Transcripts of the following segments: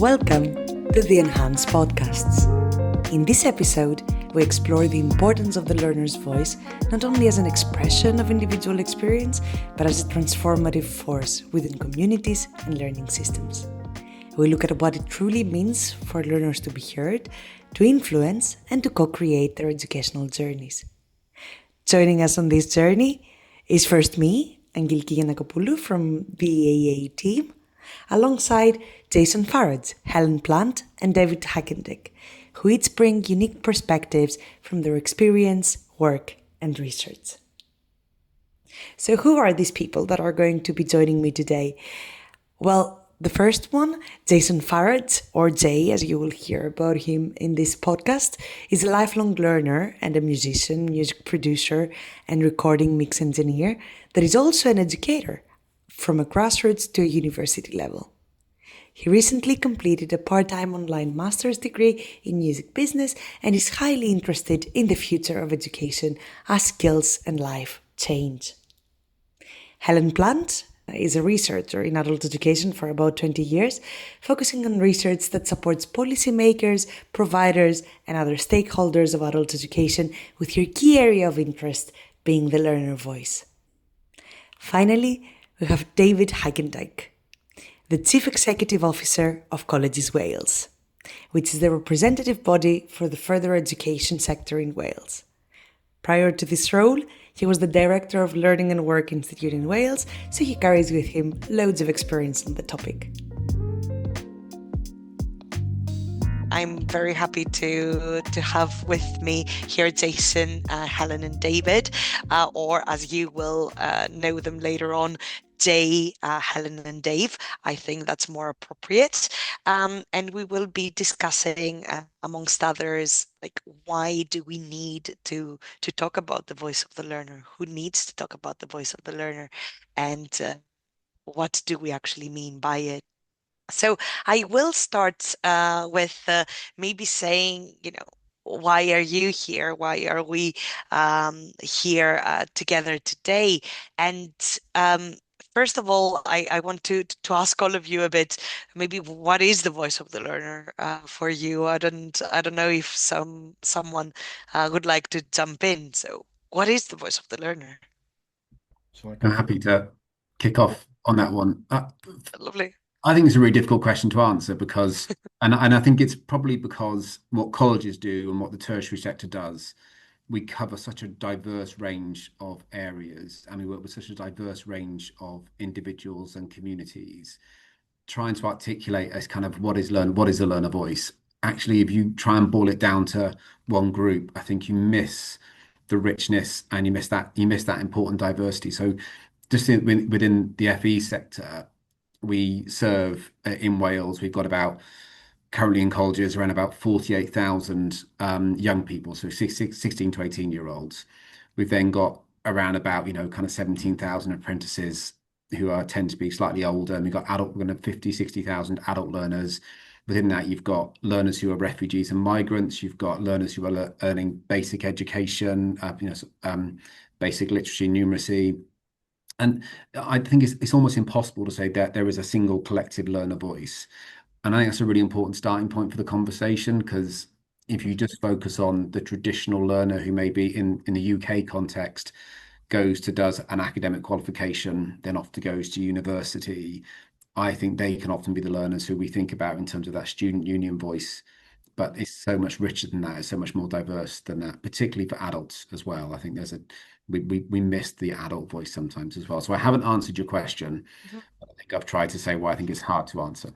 Welcome to the Enhance Podcasts. In this episode, we explore the importance of the learner's voice not only as an expression of individual experience, but as a transformative force within communities and learning systems. We look at what it truly means for learners to be heard, to influence, and to co-create their educational journeys. Joining us on this journey is first me, Angeliki Giannakopoulou from the EAEA team, alongside Jason Farrag, Helen and David Hagendyk, who each bring unique perspectives from their experience, work, and research. So who are these people that are going to be joining me today? Well, the first one, Jason Farrag, or Jay, as you will hear about him in this podcast, is a lifelong learner and a musician, music producer, and recording mix engineer that is also an educator, from a grassroots to a university level. He recently completed a part-time online master's degree in music business and is highly interested in the future of education as skills and life change. Helen is a researcher in adult education for about 20 years, focusing on research that supports policymakers, providers, and other stakeholders of adult education, with your key area of interest being the learner voice. Finally, we have David Hagendyk, the Chief Executive Officer of Colleges Wales, which is the representative body for the further education sector in Wales. Prior to this role, he was the Director of Learning and Work Institute in Wales, so he carries with him loads of experience on the topic. I'm very happy to have with me here Jason, Helen and David, or as you will know them later on, Jay, Helen and Dave. I think that's more appropriate. And we will be discussing, amongst others, like why do we need to talk about the voice of the learner? Who needs to talk about the voice of the learner? And what do we actually mean by it? So I will start with maybe saying, why are you here? Why are we here together today? And first of all, I want to ask all of you a bit, maybe what is the voice of the learner for you? I don't know if someone would like to jump in. So what is the voice of the learner? I'm happy to kick off on that one. Lovely. I think it's a really difficult question to answer because, and I think it's probably because what colleges do and what the tertiary sector does, we cover such a diverse range of areas and we work with such a diverse range of individuals and communities. Trying to articulate as kind of what is a learner voice. Actually, if you try and boil it down to one group, I think you miss the richness and you miss that important diversity. So just within the FE sector, we serve in Wales, we've got about currently in colleges around about 48,000 young people, so 16 to 18-year-olds. We've then got around about, kind of 17,000 apprentices who tend to be slightly older, and we're going to have 50, 60,000 adult learners. Within that, you've got learners who are refugees and migrants. You've got learners who are earning basic education, basic literacy, numeracy. And I think it's almost impossible to say that there is a single collective learner voice. And I think that's a really important starting point for the conversation, because if you just focus on the traditional learner who maybe in the UK context does an academic qualification, then often goes to university, I think they can often be the learners who we think about in terms of that student union voice. But it's so much richer than that. It's so much more diverse than that, particularly for adults as well. I think we miss the adult voice sometimes as well. So I haven't answered your question. Mhm. I think I've tried to say why I think it's hard to answer.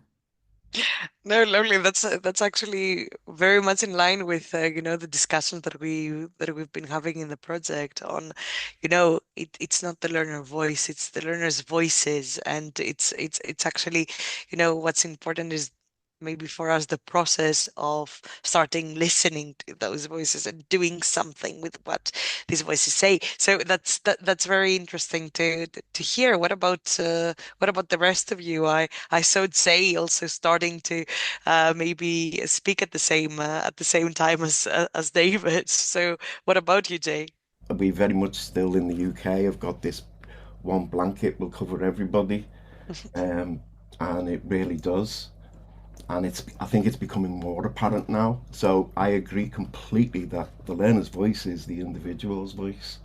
No, lovely. That's actually very much in line with the discussions that we've been having in the project on, it's not the learner voice, it's the learner's voices, and it's actually, what's important is maybe for us the process of starting listening to those voices and doing something with what these voices say. So that's very interesting to hear. What about the rest of you? I saw Jay also starting to maybe speak at the same time as David. So what about you, Jay? We very much still in the UK have got this one blanket will cover everybody, and it really does. and I think it's becoming more apparent now. So I agree completely that the learner's voice is the individual's voice,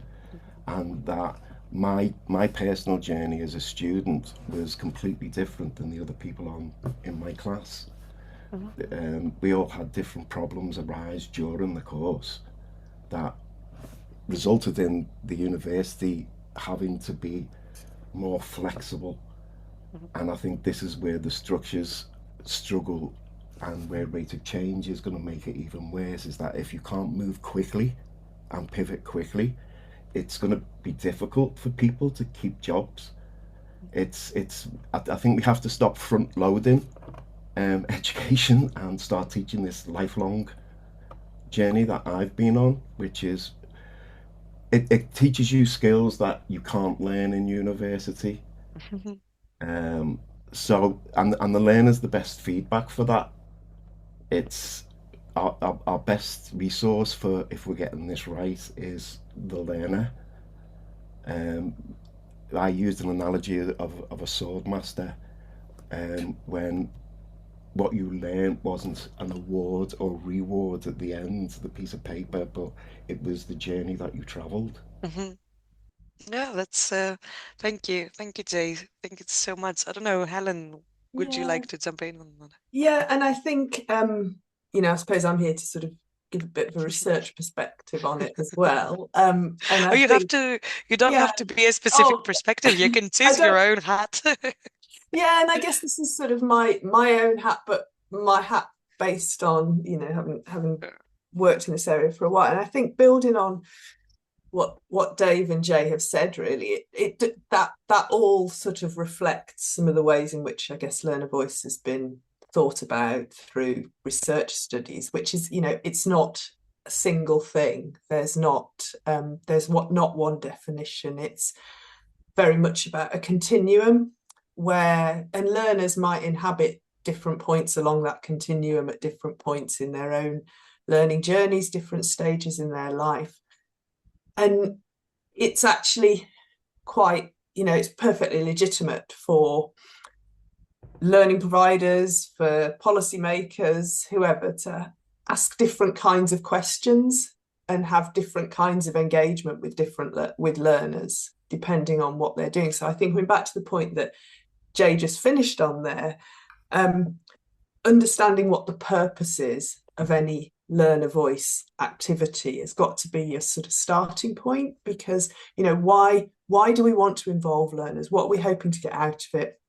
and that my personal journey as a student was completely different than the other people in my class. We all had different problems arise during the course that resulted in the university having to be more flexible. And I think this is where the structures struggle, and where rate of change is going to make it even worse, is that if you can't move quickly and pivot quickly, it's going to be difficult for people to keep jobs. I think we have to stop front loading education and start teaching this lifelong journey that I've been on, which is it teaches you skills that you can't learn in university. Um, and the learner's the best feedback for that. It's our best resource for if we're getting this right is the learner. Um, I used an analogy of a sword master, when what you learned wasn't an award or reward at the end of the piece of paper, but it was the journey that you travelled. Yeah, that's thank you, Jay. Thank you so much. I don't know, Helen, would you like to jump in on that? Yeah, and I think I suppose I'm here to sort of give a bit of a research perspective on it as well. And I you think, you don't have to be a specific perspective. You can choose your own hat. Yeah, and I guess this is sort of my own hat, but my hat based on, having worked in this area for a while. And I think building on what Dave and Jay have said, really, that all sort of reflects some of the ways in which I guess learner voice has been thought about through research studies, which is, it's not a single thing. There's not one definition. It's very much about a continuum and learners might inhabit different points along that continuum at different points in their own learning journeys, different stages in their life. And it's actually quite, it's perfectly legitimate for learning providers, for policymakers, whoever, to ask different kinds of questions and have different kinds of engagement with learners, depending on what they're doing. So I think we're back to the point that Jay just finished on there, understanding what the purpose is of any learner voice activity has got to be a sort of starting point, because why do we want to involve learners? What are we hoping to get out of it?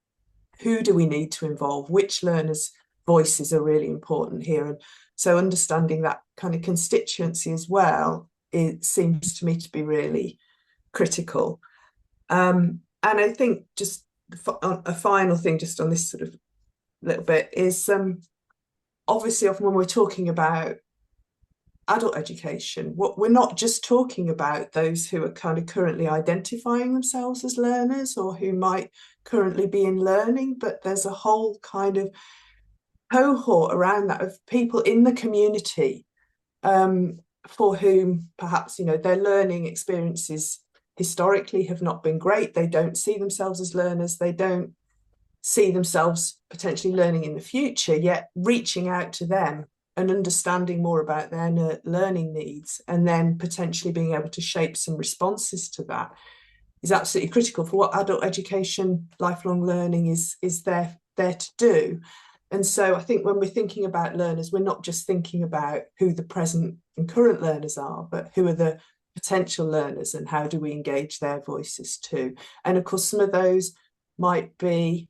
Who do we need to involve? Which learners' voices are really important here? And so understanding that kind of constituency as well, it seems to me to be really critical. And I think just a final thing just on this sort of little bit is obviously often when we're talking about adult education, we're not just talking about those who are kind of currently identifying themselves as learners or who might currently be in learning, but there's a whole kind of cohort around that of people in the community for whom perhaps their learning experiences historically have not been great. They don't see themselves as learners. They don't see themselves potentially learning in the future, yet reaching out to them and understanding more about their learning needs, and then potentially being able to shape some responses to that, is absolutely critical for what adult education, lifelong learning is there to do. And so I think when we're thinking about learners, we're not just thinking about who the present and current learners are, but who are the potential learners and how do we engage their voices too. And of course, some of those might be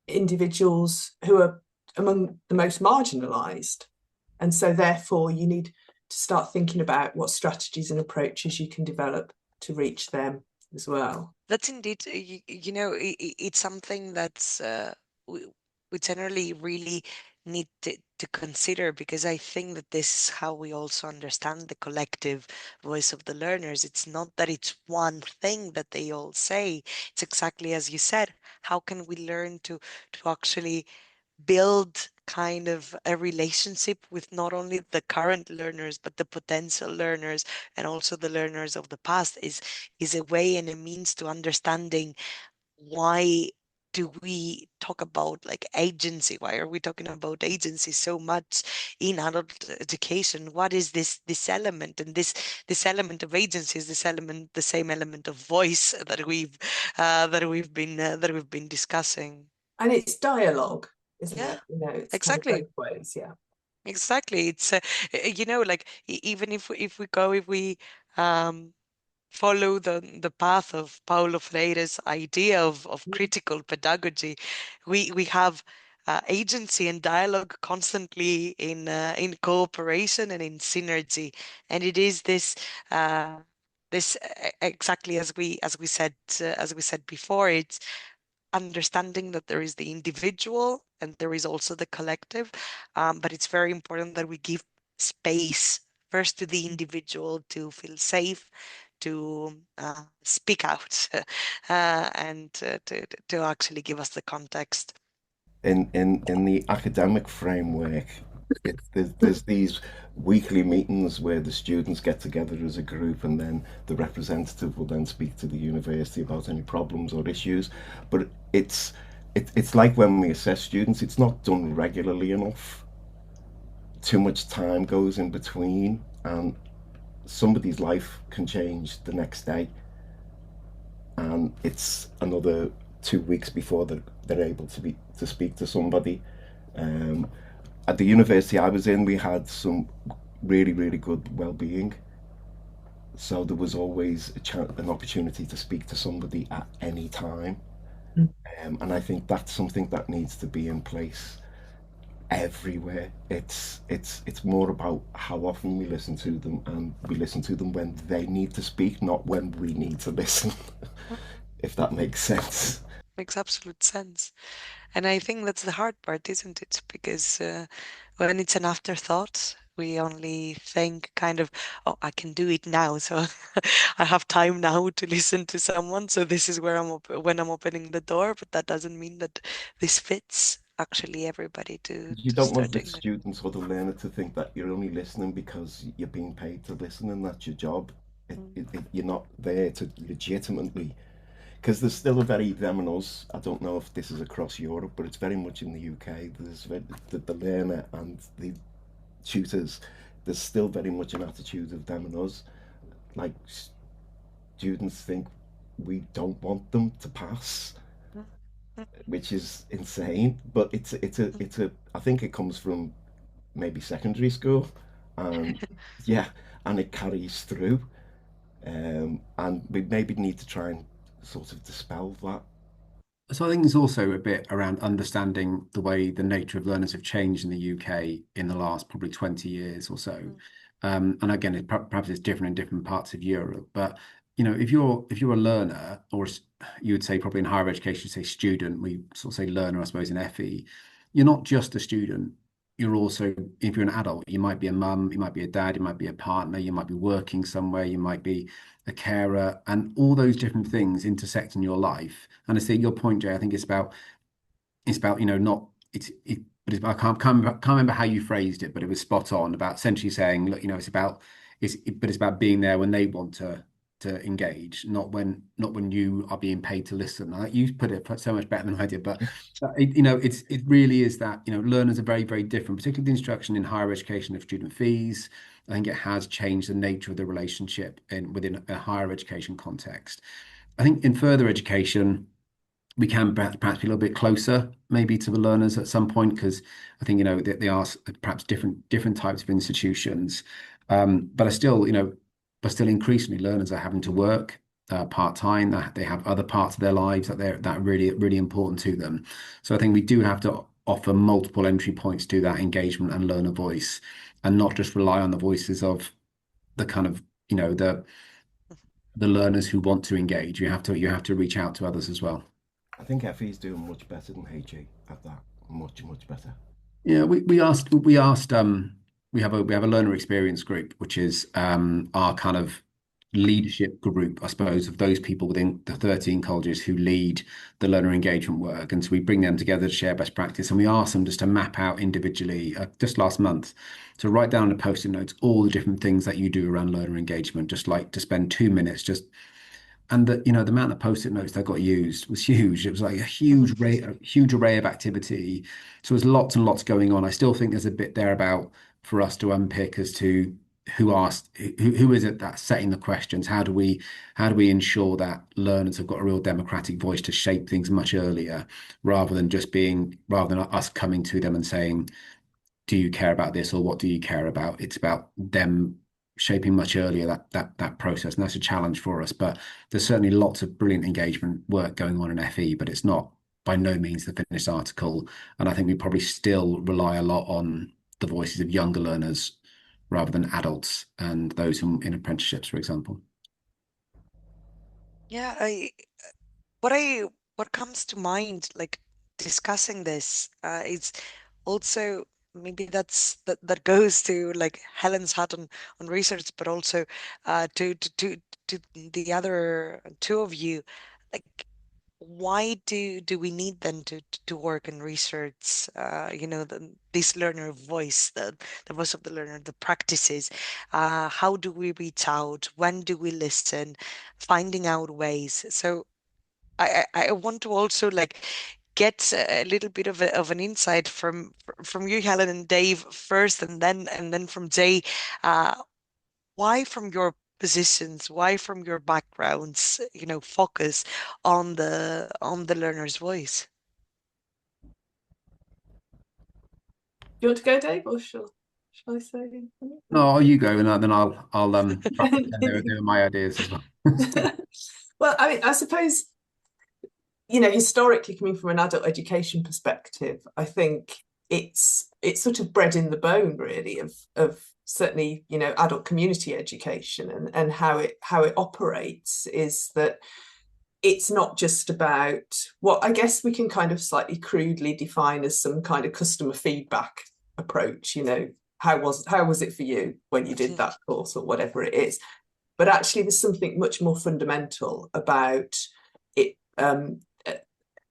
individuals who are among the most marginalised. And so therefore you need to start thinking about what strategies and approaches you can develop to reach them as well. That's indeed, it's something that's we generally really need to consider, because I think that this is how we also understand the collective voice of the learners. It's not that it's one thing that they all say. It's exactly as you said. How can we learn to actually build kind of a relationship with not only the current learners but the potential learners and also the learners of the past is a way and a means to understanding why do we talk about like agency? Why are we talking about agency so much in adult education? What is this element? And this element of agency is the same element of voice that we've been discussing. And it's dialogue, isn't Yeah, it? You know, it's kind of exactly. both ways. Yeah. Exactly. It's like even if we um follow the path of Paulo Freire's idea of critical pedagogy, we have agency and dialogue constantly in cooperation and in synergy, and it is this exactly as we said before. It's understanding that there is the individual and there is also the collective, but it's very important that we give space first to the individual to feel safe, to speak out, and to actually give us the context. In the academic framework, there's these weekly meetings where the students get together as a group, and then the representative will then speak to the university about any problems or issues. But it's like when we assess students, it's not done regularly enough. Too much time goes in between, and somebody's life can change the next day, and it's another 2 weeks before they're able to speak to somebody. Um, at the university I was in, we had some really good well-being, so there was always an opportunity to speak to somebody at any time. And I think that's something that needs to be in place everywhere. It's more about how often we listen to them, and we listen to them when they need to speak, not when we need to listen. If that makes sense. Makes absolute sense. And I think that's the hard part, isn't it? Because when it's an afterthought, we only think kind of, oh, I can do it now. So I have time now to listen to someone. So this is where when I'm opening the door, but that doesn't mean that this fits actually everybody You to don't want start the doing that. students or the learner to think that you're only listening because you're being paid to listen and that's your job. You're not there to legitimately, because there's still a very them and us. I don't know if this is across Europe, but it's very much in the UK. The learner and the tutors. There's still very much an attitude of them and us. Like, students think we don't want them to pass, which is insane. But it's a. I think it comes from maybe secondary school, and yeah, and it carries through. And we maybe need to try and sort of dispel that. So I think it's also a bit around understanding the way the nature of learners have changed in the UK in the last probably 20 years or so. And again, perhaps it's different in different parts of Europe. But if you're a learner, or you would say probably in higher education, you say student, we sort of say learner, I suppose, in FE, you're not just a student. You're also, if you're an adult, you might be a mum, you might be a dad, you might be a partner, you might be working somewhere, you might be a carer, and all those different things intersect in your life. And I see your point, Jay. I think it's about not but can't remember how you phrased it, but it was spot on about essentially saying, look, it's about being there when they want to engage, not when you are being paid to listen. You put it so much better than I did, but it really is that learners are very different, particularly the instruction in higher education of student fees. I think it has changed the nature of the relationship within a higher education context. I think in further education, we can perhaps be a little bit closer maybe to the learners at some point, because I think they are perhaps different types of institutions, but still increasingly learners are having to work part-time, that they have other parts of their lives that are really important to them. So I think we do have to offer multiple entry points to that engagement and learner voice, and not just rely on the voices of the kind of the learners who want to engage. You have to reach out to others as well. I think FE is doing much better than HE at that. Much better. Yeah, we have a learner experience group, which is our kind of leadership group, I suppose, of those people within the 13 colleges who lead the learner engagement work. And so we bring them together to share best practice, and we ask them just to map out individually, just last month, to write down in post-it notes all the different things that you do around learner engagement, just like to spend 2 minutes just and the amount of post-it notes that got used was huge. It was like a huge array of activity. So there's lots and lots going on. I still think there's a bit there about for us to unpick as to who is it that's setting the questions? How do we ensure that learners have got a real democratic voice to shape things much earlier, rather than us coming to them and saying, do you care about this, or what do you care about? It's about them shaping much earlier that process, and that's a challenge for us. But there's certainly lots of brilliant engagement work going on in FE, but it's not by no means the finished article. And I think we probably still rely a lot on the voices of younger learners rather than adults and those in apprenticeships, for example. Yeah, what comes to mind, like discussing this, is also maybe that goes to like Helen's hat on research, but also to the other two of you, like why do we need then to work in research? This learner voice, the voice of the learner, the practices. How do we reach out? When do we listen? Finding out ways. So I want to also like get a little bit of an insight from you, Helen and Dave first, and then from Jay. Why from your positions, why from your backgrounds, focus on the learner's voice? Do you want to go, Dave, or shall I say anything? No, you go, and then I'll there are my ideas as well. Well, I mean, I suppose, historically, coming from an adult education perspective, I think it's sort of bred in the bone, really, of certainly, adult community education and how it operates, is that it's not just about what I guess we can kind of slightly crudely define as some kind of customer feedback approach. How was it for you when you did that course, or whatever it is? But actually, there's something much more fundamental about it, an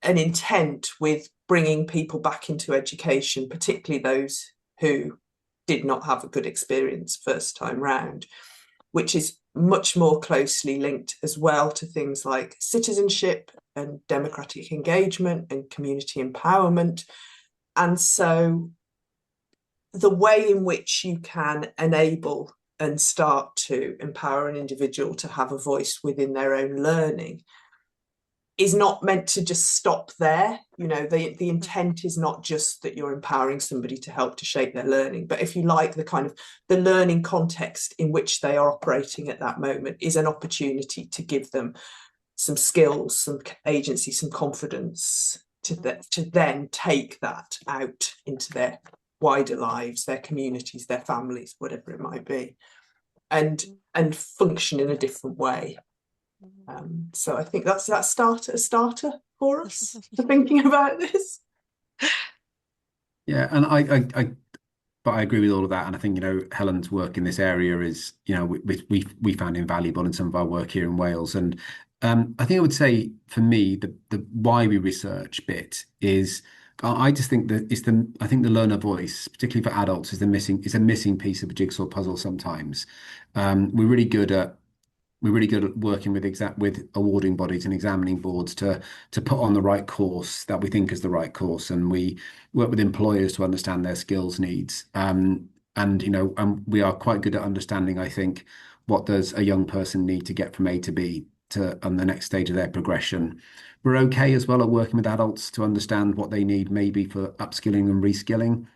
intent with bringing people back into education, particularly those who did not have a good experience first time round, which is much more closely linked as well to things like citizenship and democratic engagement and community empowerment. And so the way in which you can enable and start to empower an individual to have a voice within their own learning is not meant to just stop there. The intent is not just that you're empowering somebody to help to shape their learning, but if you like, the learning context in which they are operating at that moment is an opportunity to give them some skills, some agency, some confidence to then take that out into their wider lives, their communities, their families, whatever it might be, and function in a different way. So I think that's a starter for us for thinking about this. Yeah, and I agree with all of that, and I think Helen's work in this area is we found invaluable in some of our work here in Wales, and I think I would say for me the why we research bit is I just think that I think the learner voice, particularly for adults, is a missing piece of a jigsaw puzzle sometimes. We're really good at working with awarding bodies and examining boards to put on the right course that we think is the right course, and we work with employers to understand their skills needs. And we are quite good at understanding, I think, what does a young person need to get from A to B on the next stage of their progression. We're okay as well at working with adults to understand what they need maybe for upskilling and reskilling.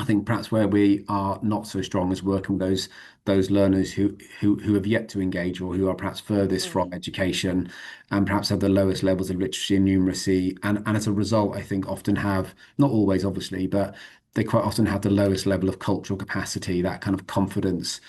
I think perhaps where we are not so strong is working with those learners who have yet to engage, or who are perhaps furthest from education and perhaps have the lowest levels of literacy and numeracy, and as a result, I think often have, not always obviously, but they quite often have the lowest level of cultural capacity, that kind of confidence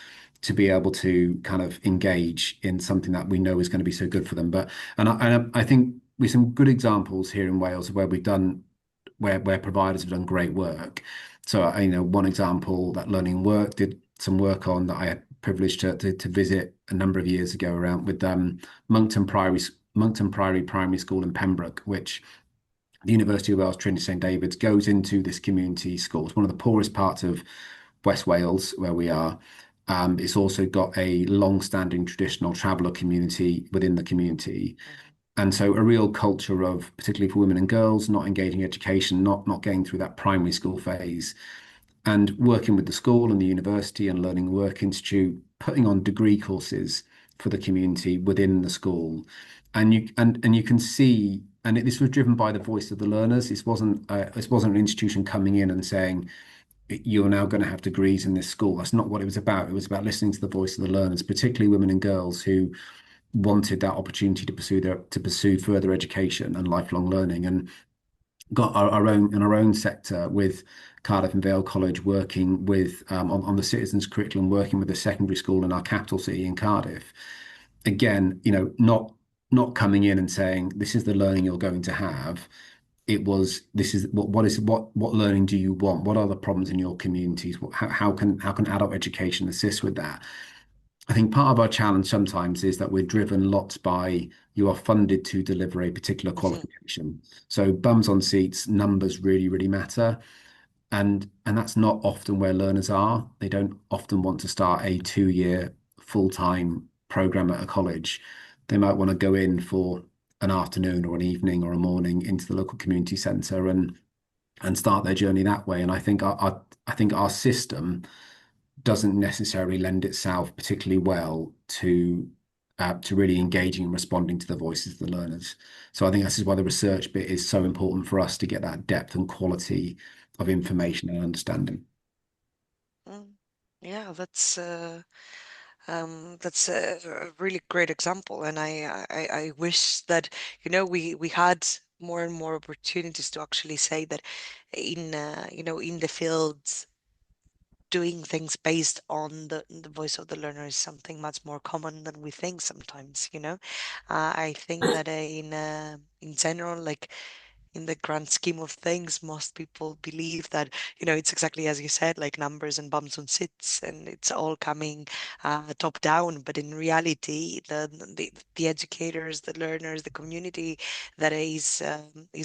to be able to kind of engage in something that we know is going to be so good for them. I think with some good examples here in Wales where where providers have done great work. So one example that Learning Work did some work on that I had privileged to visit a number of years ago around with Monkton Priory Primary School in Pembroke, which the University of Wales Trinity St David's goes into this community school. It's one of the poorest parts of West Wales where we are. It's also got a long-standing traditional traveller community within the community. And so a real culture of, particularly for women and girls, not engaging in education, not going through that primary school phase, and working with the school and the university and Learning Work Institute, putting on degree courses for the community within the school. And you can see, and this was driven by the voice of the learners. This wasn't an institution coming in and saying, you're now going to have degrees in this school. That's not what it was about. It was about listening to the voice of the learners, particularly women and girls who wanted that opportunity to pursue further education and lifelong learning, and got our own sector with Cardiff and Vale College working with on the citizens curriculum, working with the secondary school in our capital city in Cardiff. Again, not coming in and saying this is the learning you're going to have. It was, this is what learning do you want? What are the problems in your communities? How can adult education assist with that? I think part of our challenge sometimes is that we're driven lots by, you are funded to deliver a particular qualification. So bums on seats, numbers really, really matter. And that's not often where learners are. They don't often want to start a 2-year full-time program at a college. They might want to go in for an afternoon or an evening or a morning into the local community centre and start their journey that way. And I think our system doesn't necessarily lend itself particularly well to really engaging and responding to the voices of the learners. So I think this is why the research bit is so important for us to get that depth and quality of information and understanding. Yeah, that's a really great example, and I wish that we had more and more opportunities to actually say that in in the fields, doing things based on the voice of the learner is something much more common than we think sometimes. I think that in general, like in the grand scheme of things, most people believe that, it's exactly as you said, like numbers and bums on seats, and it's all coming top down. But in reality, the educators, the learners, the community that is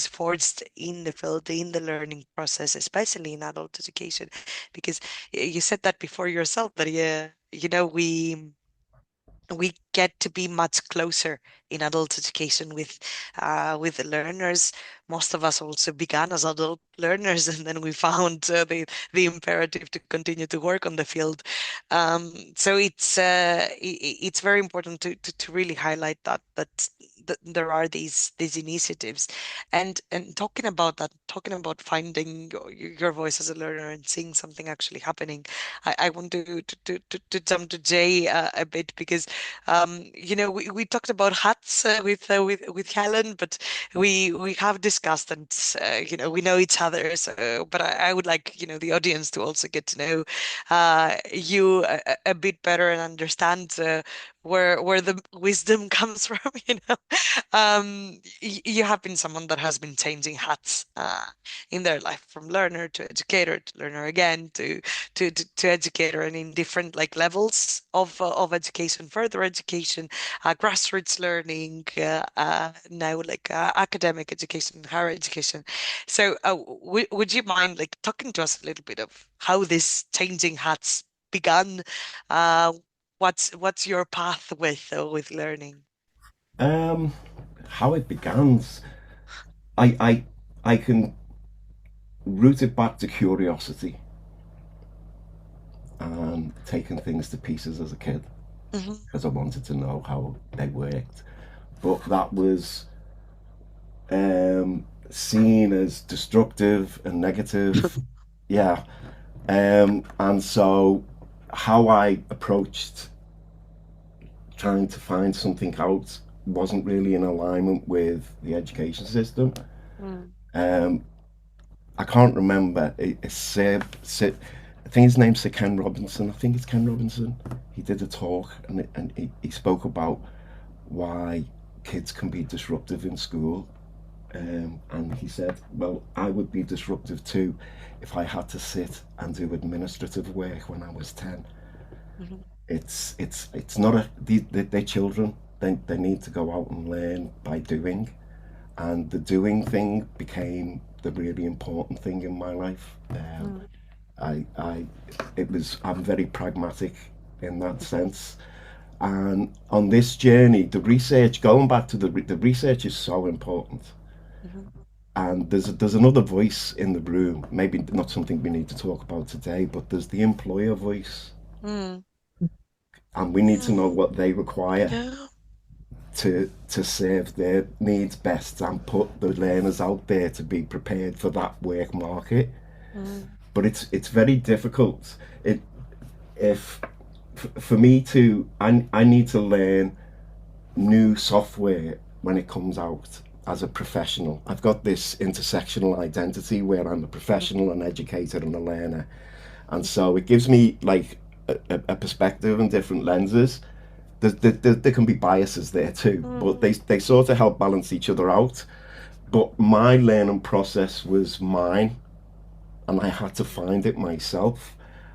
forged in the field, in the learning process, especially in adult education, because you said that before yourself, that yeah, we get to be much closer in adult education with the learners. Most of us also began as adult learners, and then we found the imperative to continue to work on the field. So it's very important to really highlight that there are these initiatives, and talking about finding your voice as a learner and seeing something actually happening. I want to jump to Jay a bit, because we talked about hats with Helen, but we have discussed, and we know each other. So, but I would like the audience to also get to know you a bit better and understand where the wisdom comes from. You have been someone that has been changing hats in their life, from learner to educator to learner again to educator, and in different like levels of education, further education, grassroots learning, now like academic education, higher education. So would you mind like talking to us a little bit of how this changing hats began? What's your path with learning? How it began, I can root it back to curiosity and taking things to pieces as a kid, because I wanted to know how they worked. But that was seen as destructive and negative. Yeah. And so how I approached trying to find something out wasn't really in alignment with the education system. I can't remember. I think his name's Sir Ken Robinson. I think it's Ken Robinson. He did a talk, and he spoke about why kids can be disruptive in school. And he said, well, I would be disruptive too if I had to sit and do administrative work when I was 10. It's not they're children. They need to go out and learn by doing, and the doing thing became the really important thing in my life. I'm very pragmatic. in that sense. And on this journey, the research, going back to the research is so important. And there's another voice in the room, maybe not something we need to talk about today, but there's the employer voice. Mm. And we need to know what they require Yeah. to serve their needs best and put the learners out there to be prepared for that work market. But it's very difficult. For me to, I need to learn new software when it comes out as a professional. I've got this intersectional identity where I'm a professional, an educator, and a learner, and so it gives me like a perspective and different lenses. There can be biases there too, but they sort of help balance each other out. But my learning process was mine, and I had to find it myself.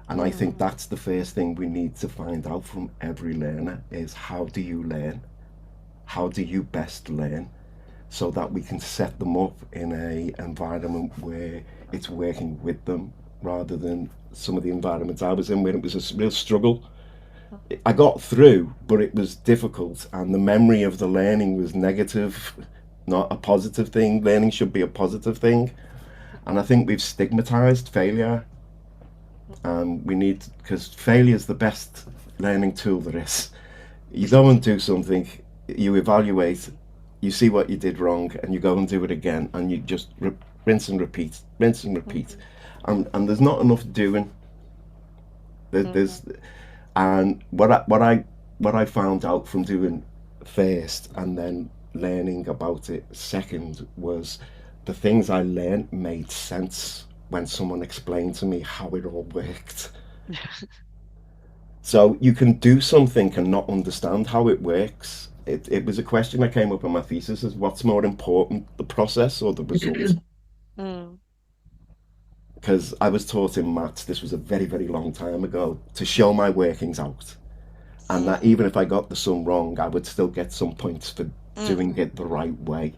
And I think that's the first thing we need to find out from every learner is, how do you learn? How do you best learn? So that we can set them up in a environment where it's working with them, rather than some of the environments I was in where it was a real struggle. I got through, but it was difficult, and the memory of the learning was negative, not a positive thing. Learning should be a positive thing. And I think we've stigmatized failure. We need, because failure is the best learning tool there is. You go and do something, you evaluate, you see what you did wrong, and you go and do it again, and you just rinse and repeat, rinse and repeat. And there's not enough doing. And what I found out from doing first and then learning about it second was the things I learned made sense when someone explained to me how it all worked. So you can do something and not understand how it works. It was a question that came up in my thesis: is what's more important, the process or the result? Because I was taught in maths, this was a very, very long time ago, to show my workings out. And that even if I got the sum wrong, I would still get some points for doing it the right way.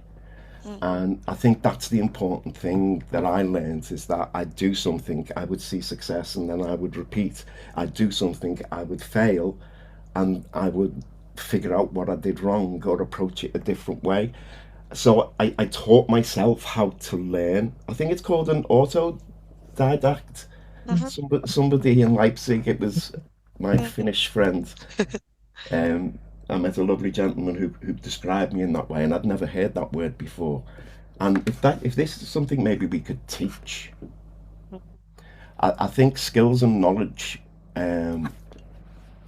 And I think that's the important thing that I learned, is that I'd do something, I would see success, and then I would repeat. I'd do something, I would fail, and I would figure out what I did wrong or approach it a different way. So I taught myself how to learn. I think it's called an autodidact. Somebody in Leipzig, it was my Finnish friend. I met a lovely gentleman who described me in that way, and I'd never heard that word before. And if this is something maybe we could teach, I think skills and knowledge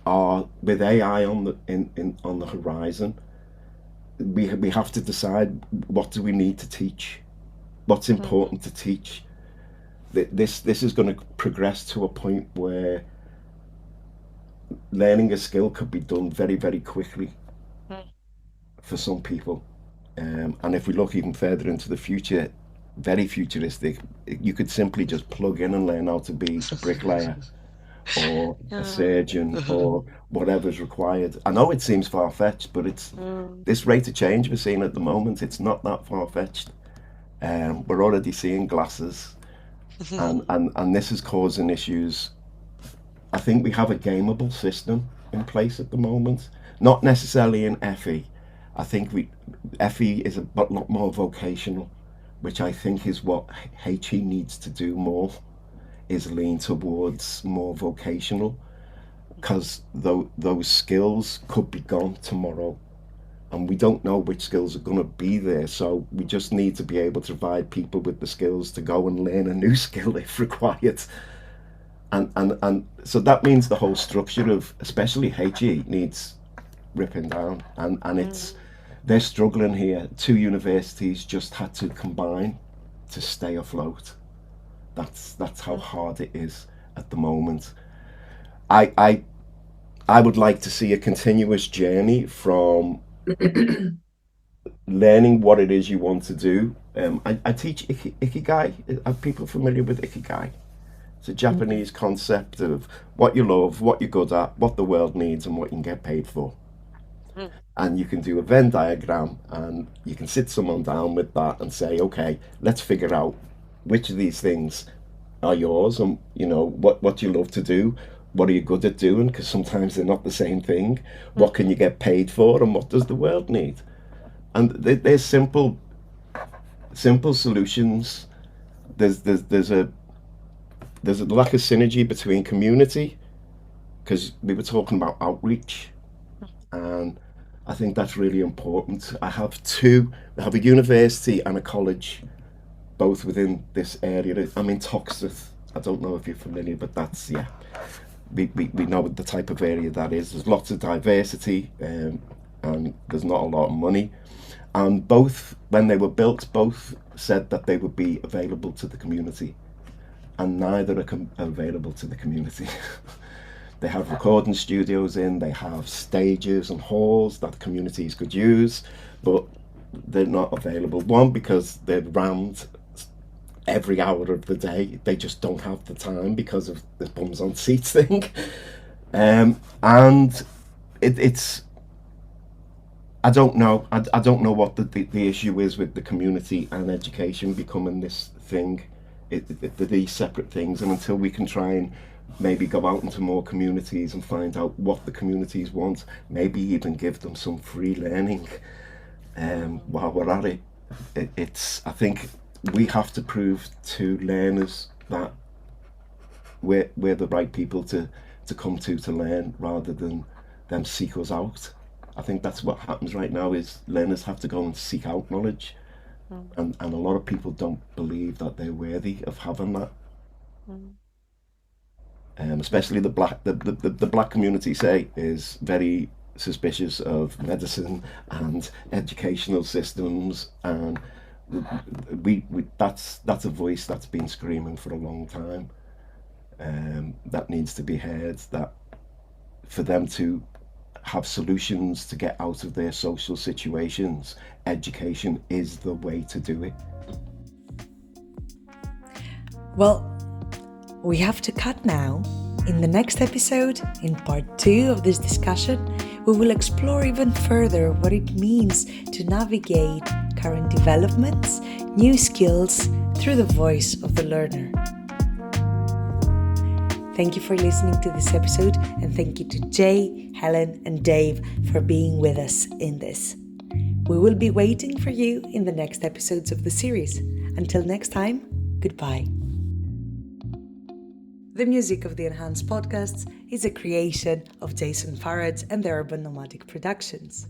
are, with AI on the horizon. We have to decide, what do we need to teach, what's important to teach. This is going to progress to a point where learning a skill could be done very, very quickly for some people. And if we look even further into the future, very futuristic, you could simply just plug in and learn how to be a bricklayer or a surgeon or whatever's required. I know it seems far-fetched, but it's this rate of change we're seeing at the moment, it's not that far-fetched. We're already seeing glasses, and this is causing issues. I think we have a gameable system in place at the moment, not necessarily in FE. I think FE is a lot more vocational, which I think is what HE needs to do more, is lean towards more vocational, because those skills could be gone tomorrow, and we don't know which skills are going to be there. So we just need to be able to provide people with the skills to go and learn a new skill if required. And so that means the whole structure of especially HE needs ripping down, and they're struggling here. 2 universities just had to combine to stay afloat. That's how hard it is at the moment. I would like to see a continuous journey from learning what it is you want to do. I teach Ikigai. Are people familiar with Ikigai? It's a Japanese concept of what you love, what you're good at, what the world needs, and what you can get paid for. And you can do a Venn diagram, and you can sit someone down with that and say, okay, let's figure out which of these things are yours, and what you love to do, what are you good at doing? Because sometimes they're not the same thing. What can you get paid for, and what does the world need? And there's simple solutions. There's a lack of synergy between community, because we were talking about outreach, and I think that's really important. I have a university and a college, both within this area. I'm in Toxteth. I don't know if you're familiar, but that's, yeah, we know the type of area that is. There's lots of diversity, and there's not a lot of money. And both, when they were built, both said that they would be available to the community, and neither are available to the community. They have recording studios in, they have stages and halls that communities could use, but they're not available. One, because they're rammed every hour of the day. They just don't have the time because of the bums on seats thing. And it's I don't know what the issue is with the community and education becoming this thing. They're these separate things, and until we can try and maybe go out into more communities and find out what the communities want, maybe even give them some free learning while we're at it. I think we have to prove to learners that we're the right people to come to learn, rather than them seek us out. I think that's what happens right now, is learners have to go and seek out knowledge, and a lot of people don't believe that they're worthy of having that. Especially the black community, say, is very suspicious of medicine and educational systems, and that's a voice that's been screaming for a long time, that needs to be heard, that for them to have solutions to get out of their social situations, education is the way to do it. Well, we have to cut now. In the next episode, in part 2 of this discussion, we will explore even further what it means to navigate current developments, new skills through the voice of the learner. Thank you for listening to this episode, and thank you to Jay, Helen, and Dave for being with us in this. We will be waiting for you in the next episodes of the series. Until next time, goodbye. The music of the Enhanced Podcasts is a creation of Jason Farrag and the Urban Nomadic Productions.